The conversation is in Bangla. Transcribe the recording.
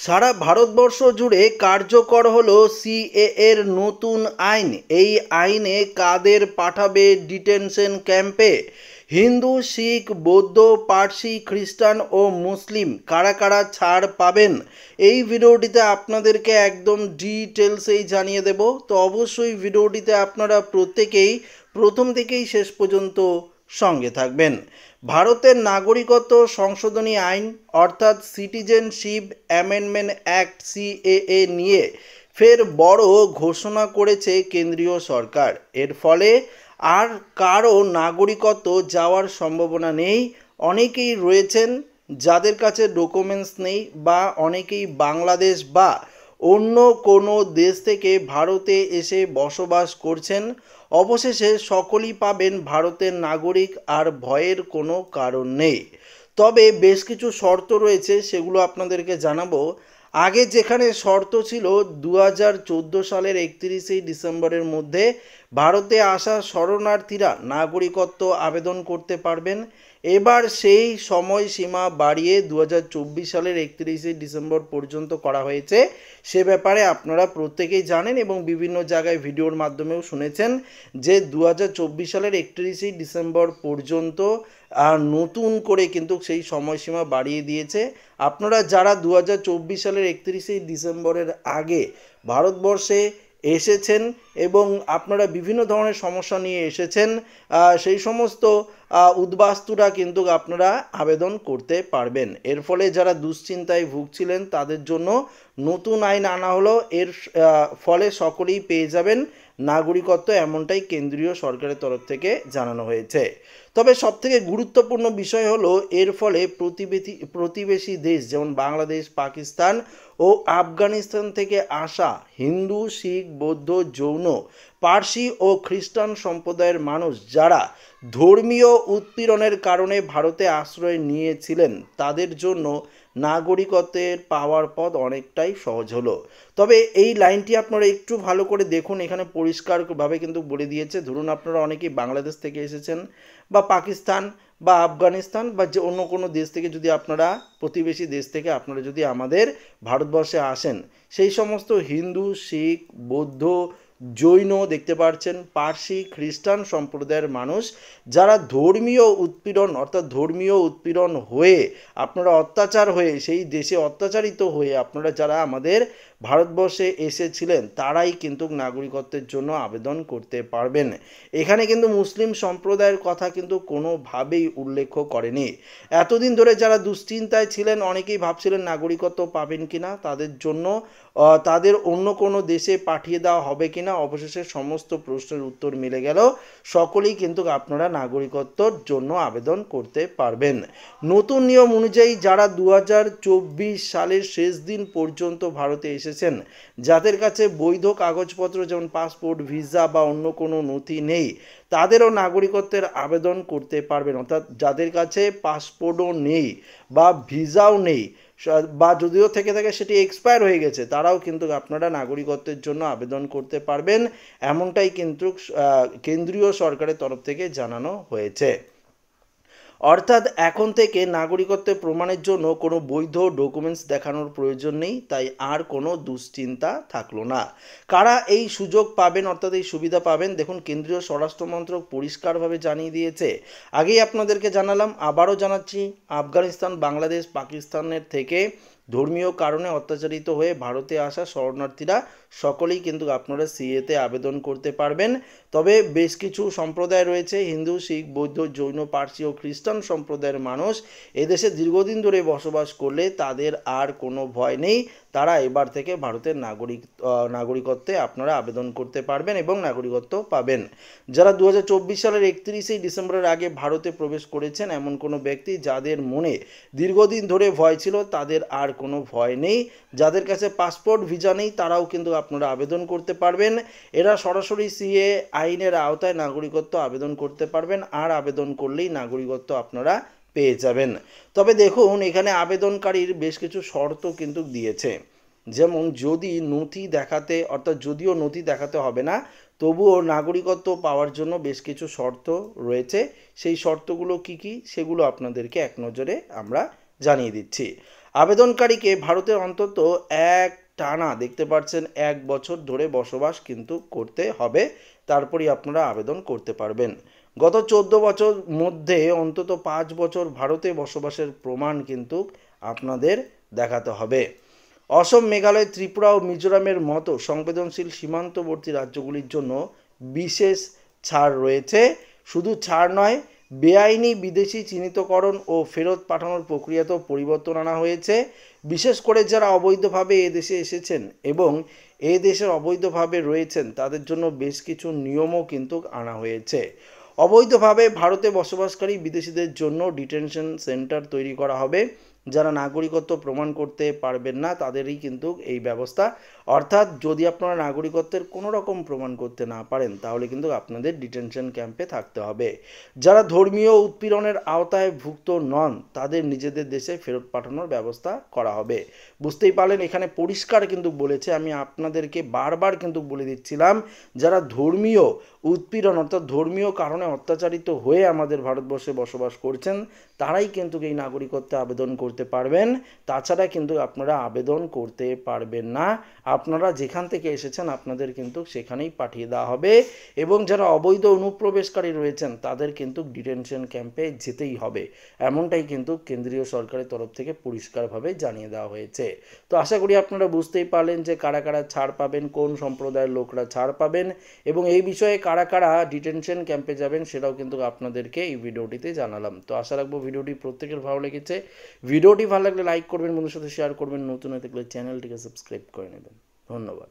সারা ভারতবর্ষ জুড়ে কার্যকর হলো সিএএ এর নতুন আইন। এই আইনে কাদের পাঠাবে ডিটেনশন ক্যাম্পে? হিন্দু, শিখ, বৌদ্ধ, পার্সি, খ্রিস্টান ও মুসলিম কারা কারা ছাড় পাবেন? এই ভিডিওটিতে আপনাদেরকে একদম ডিটেলসেই জানিয়ে দেব। তো অবশ্যই ভিডিওটিতে আপনারা প্রত্যেকেই প্রথম থেকেই শেষ পর্যন্ত সঙ্গে থাকবেন। ভারতের নাগরিকত্ব সংশোধনী আইন অর্থাৎ সিটিজেনশিপ অ্যামেন্ডমেন্ট অ্যাক্ট সিএএ নিয়ে ফের বড় ঘোষণা করেছে কেন্দ্রীয় সরকার। এর ফলে আর কারও নাগরিকত্ব যাওয়ার সম্ভাবনা নেই। অনেকেই রয়েছেন যাদের কাছে ডকুমেন্টস নেই, বা অনেকেই বাংলাদেশ বা অন্য কোনো দেশ থেকে ভারতে এসে বসবাস করছেন। অবশেষে সকলেই পাবেন ভারতের নাগরিক, আর ভয়ের কোনো কারণ নেই। তবে বেশ কিছু শর্ত রয়েছে, সেগুলো আপনাদেরকে জানাবো। আগে যেখানে শর্ত ছিল 2014 সালের 31শে ডিসেম্বরের মধ্যে ভারতে আসা শরণার্থীরা নাগরিকত্ব আবেদন করতে পারবেন, এবার সেই সময়সীমা বাড়িয়ে 2024 সালের 31শে ডিসেম্বর পর্যন্ত করা হয়েছে। সে ব্যাপারে আপনারা প্রত্যেকেই জানেন এবং বিভিন্ন জায়গায় ভিডিওর মাধ্যমেও শুনেছেন যে 2024 সালের 31শে ডিসেম্বর পর্যন্ত নতুন করে কিন্তু সেই সময়সীমা বাড়িয়ে দিয়েছে। আপনারা যারা 2024 সালের 31শে ডিসেম্বরের আগে ভারতবর্ষে এসেছেন এবং আপনারা বিভিন্ন ধরনের সমস্যা নিয়ে এসেছেন, সেই সমস্ত উদ্বাস্তুরা কিন্তু আপনারা আবেদন করতে পারবেন। এর ফলে যারা দুশ্চিন্তায় ভুগছিলেন তাদের জন্য নতুন আইন আনা হলো। এর ফলে সকলেই পেয়ে যাবেন নাগরিকত্ব, এমনটাই কেন্দ্রীয় সরকারের তরফ থেকে জানানো হয়েছে। তবে সবথেকে গুরুত্বপূর্ণ বিষয় হলো এর ফলে প্রতিবেশী দেশ যেমন বাংলাদেশ, পাকিস্তান ও আফগানিস্তান থেকে আসা হিন্দু, শিখ, বৌদ্ধ, জৈন, পার্সি ও খ্রিস্টান সম্প্রদায়ের মানুষ যারা ধর্মীয় উৎপীড়নের কারণে ভারতে আশ্রয় নিয়েছিলেন তাদের জন্য নাগরিকত্বের পাওয়ার পথ অনেকটাই সহজ হলো। তবে এই লাইনটি আপনারা একটু ভালো করে দেখুন, এখানে পরিষ্কারভাবে কিন্তু বলে দিয়েছে। ধরুন আপনারা অনেকেই বাংলাদেশ থেকে এসেছেন, বা পাকিস্তান বা আফগানিস্তান বা যে অন্য কোনো দেশ থেকে, যদি আপনারা প্রতিবেশী দেশ থেকে আপনারা যদি আমাদের ভারতবর্ষে আসেন, সেই সমস্ত হিন্দু, শিখ, বৌদ্ধ, জৈন দেখতে পাচ্ছেন, পার্সি, খ্রিস্টান সম্প্রদায়ের মানুষ যারা ধর্মীয় উৎপীড়ন অর্থাৎ ধর্মীয় উৎপীড়ন হয়ে আপনারা অত্যাচার হয়ে সেই দেশে অত্যাচারিত হয়ে আপনারা যারা আমাদের ভারতবর্ষে এসেছিলেন তারাই কিন্তু নাগরিকত্বের জন্য আবেদন করতে পারবেন। এখানে কিন্তু মুসলিম সম্প্রদায়ের কথা কিন্তু কোনোভাবেই উল্লেখ করেনি। এতদিন ধরে যারা দুশ্চিন্তায় ছিলেন, অনেকেই ভাবছিলেন নাগরিকত্ব পাবেন কিনা, তাদের জন্য তাদের অন্য কোনো দেশে পাঠিয়ে দেওয়া হবে কিনা, অবশেষে সমস্ত প্রশ্নের উত্তর মিলে গেল। সকলেই কিন্তু আপনারা নাগরিকত্বর জন্য আবেদন করতে পারবেন। নতুন নিয়ম অনুযায়ী যারা 2024 সালের শেষ দিন পর্যন্ত ভারতে এসেছেন, যাদের কাছে বৈধ কাগজপত্র যেমন পাসপোর্ট, ভিসা বা অন্য কোনো নথি নেই, তাদেরও নাগরিকত্বের আবেদন করতে পারবেন। অর্থাৎ যাদের কাছে পাসপোর্টও নেই বা ভিসাও নেই, বা যদিও থেকে থাকে সেটি এক্সপায়ার হয়ে গেছে, তারাও কিন্তু আপনারা নাগরিকত্বের জন্য আবেদন করতে পারবেন। এমনটাই কিন্তু কেন্দ্রীয় সরকারের তরফ থেকে জানানো হয়েছে। অর্থাৎ এখন থেকে নাগরিকত্বের প্রমাণের জন্য কোনো বৈধ ডকুমেন্টস দেখানোর প্রয়োজন নেই, তাই আর কোনো দুশ্চিন্তা থাকলো না। কারা এই সুযোগ পাবেন অর্থাৎ এই সুবিধা পাবেন, দেখুন কেন্দ্রীয় স্বরাষ্ট্র মন্ত্রক পরিষ্কারভাবে জানিয়ে দিয়েছে। আগেই আপনাদেরকে জানালাম, আবারও জানাচ্ছি, আফগানিস্তান, বাংলাদেশ, পাকিস্তানের থেকে ধর্মীয় কারণে অত্যাচারিত হয়ে ভারতে আসা শরণার্থীরা সকলেই কিন্তু আপনারা সিএতে আবেদন করতে পারবেন। তবে বেশ কিছু সম্প্রদায় রয়েছে, হিন্দু, শিখ, বৌদ্ধ, জৈন, পার্সি ও খ্রিস্টান সম্প্রদায়ের মানুষ এদেশে দীর্ঘদিন ধরে বসবাস করলে তাদের আর কোনো ভয় নেই। তারা এবার থেকে ভারতের নাগরিকত্বে আপনারা আবেদন করতে পারবেন এবং নাগরিকত্ব পাবেন। যারা 2024 সালের 31শে ডিসেম্বরের আগে ভারতে প্রবেশ করেছেন, এমন কোনো ব্যক্তি যাদের মনে দীর্ঘদিন ধরে ভয় ছিল, তাদের আর কোনো ভয় নেই। যাদের কাছে পাসপোর্ট, ভিসা নেই, তারাও কিন্তু আপনারা আবেদন করতে পারবেন। এরা সরাসরি সিএ আইনের আওতায় নাগরিকত্ব আবেদন করতে পারবেন, আর আবেদন করলেই নাগরিকত্ব আপনারা পেয়ে যাবেন। তবে দেখুন এখানে আবেদনকারীর বেশ কিছু শর্ত কিন্তু দিয়েছে। যেমন যদি নথি দেখাতে, অর্থাৎ যদিও নথি দেখাতে হবে না, তবুও নাগরিকত্ব পাওয়ার জন্য বেশ কিছু শর্ত রয়েছে। সেই শর্তগুলো কি কি সেগুলো আপনাদেরকে এক নজরে আমরা জানিয়ে দিচ্ছি। আবেদনকারীকে ভারতের অন্তত এক টানা দেখতে পাচ্ছেন 1 বছর ধরে বসবাস কিন্তু করতে হবে, তারপরই আপনারা আবেদন করতে পারবেন। গত 14 বছর মধ্যে অন্তত 5 বছর ভারতে বসবাসের প্রমাণ কিন্তু আপনাদের দেখাতে হবে। অসম, মেঘালয়, ত্রিপুরা ও মিজোরামের মতো সংবেদনশীল সীমান্তবর্তী রাজ্যগুলির জন্য বিশেষ ছাড় রয়েছে। শুধু ছাড় নয়, বেআইনি বিদেশি চিহ্নিতকরণ ও ফেরত পাঠানোর প্রক্রিয়াতেও পরিবর্তন আনা হয়েছে। বিশেষ করে যারা অবৈধভাবে এদেশে এসেছেন এবং এ দেশের অবৈধভাবে রয়েছেন তাদের জন্য বেশ কিছু নিয়মও কিন্তু আনা হয়েছে। অবৈধভাবে ভারতে বসবাসকারী বিদেশিদের জন্য ডিটেনশন সেন্টার তৈরি করা হবে। যারা নাগরিকত্ব প্রমাণ করতে পারবেন না তাদেরই কিন্তু এই ব্যবস্থা, অর্থাৎ যদি আপনারা নাগরিকত্বের কোনো রকম প্রমাণ করতে না পারেন তাহলে কিন্তু আপনাদের ডিটেনশন ক্যাম্পে থাকতে হবে। যারা ধর্মীয় উৎপীড়নের আওতায় ভুক্ত নন তাদের নিজেদের দেশে ফেরত পাঠানোর ব্যবস্থা করা হবে। বুঝতেই পারলেন, এখানে পরিষ্কার কিন্তু বলেছে, আমি আপনাদেরকে বারবার কিন্তু বলে দিচ্ছিলাম, যারা ধর্মীয় উৎপীড়ন অর্থাৎ ধর্মীয় কারণে অত্যাচারিত হয়ে আমাদের ভারতবর্ষে বসবাস করছেন তারাই কিন্তু এই নাগরিকত্বে আবেদন করতে পারবেন। তাছাড়া কিন্তু আপনারা আবেদন করতে পারবেন না। আপনারা যেখান থেকে এসেছেন আপনাদের কিন্তু সেখানেই পাঠিয়ে দেওয়া হবে এবং যারা অবৈধ অনুপ্রবেশকারী রয়েছেন তাদের কিন্তু ডিটেনশন ক্যাম্পে যেতেই হবে, এমনটাই কিন্তু কেন্দ্রীয় সরকারের তরফ থেকে পরিষ্কারভাবে জানিয়ে দেওয়া হয়েছে। তো আশা করি আপনারা বুঝতেই পারলেন যে কারা কারা ছাড় পাবেন, কোন সম্প্রদায়ের লোকরা ছাড় পাবেন এবং এই বিষয়ে কারা কারা ডিটেনশন ক্যাম্পে যাবেন সেটাও কিন্তু আপনাদেরকে এই ভিডিওটিতে জানালাম। তো আশা রাখবো ভিডিওটি প্রত্যেকের ভালো লেগেছে। ভিডিওটি ভালো লাগলে লাইক করবেন, বন্ধুদের সাথে শেয়ার করবেন, নতুন হয়ে থাকলে চ্যানেলটিকে সাবস্ক্রাইব করে নেবেন। ধন্যবাদ।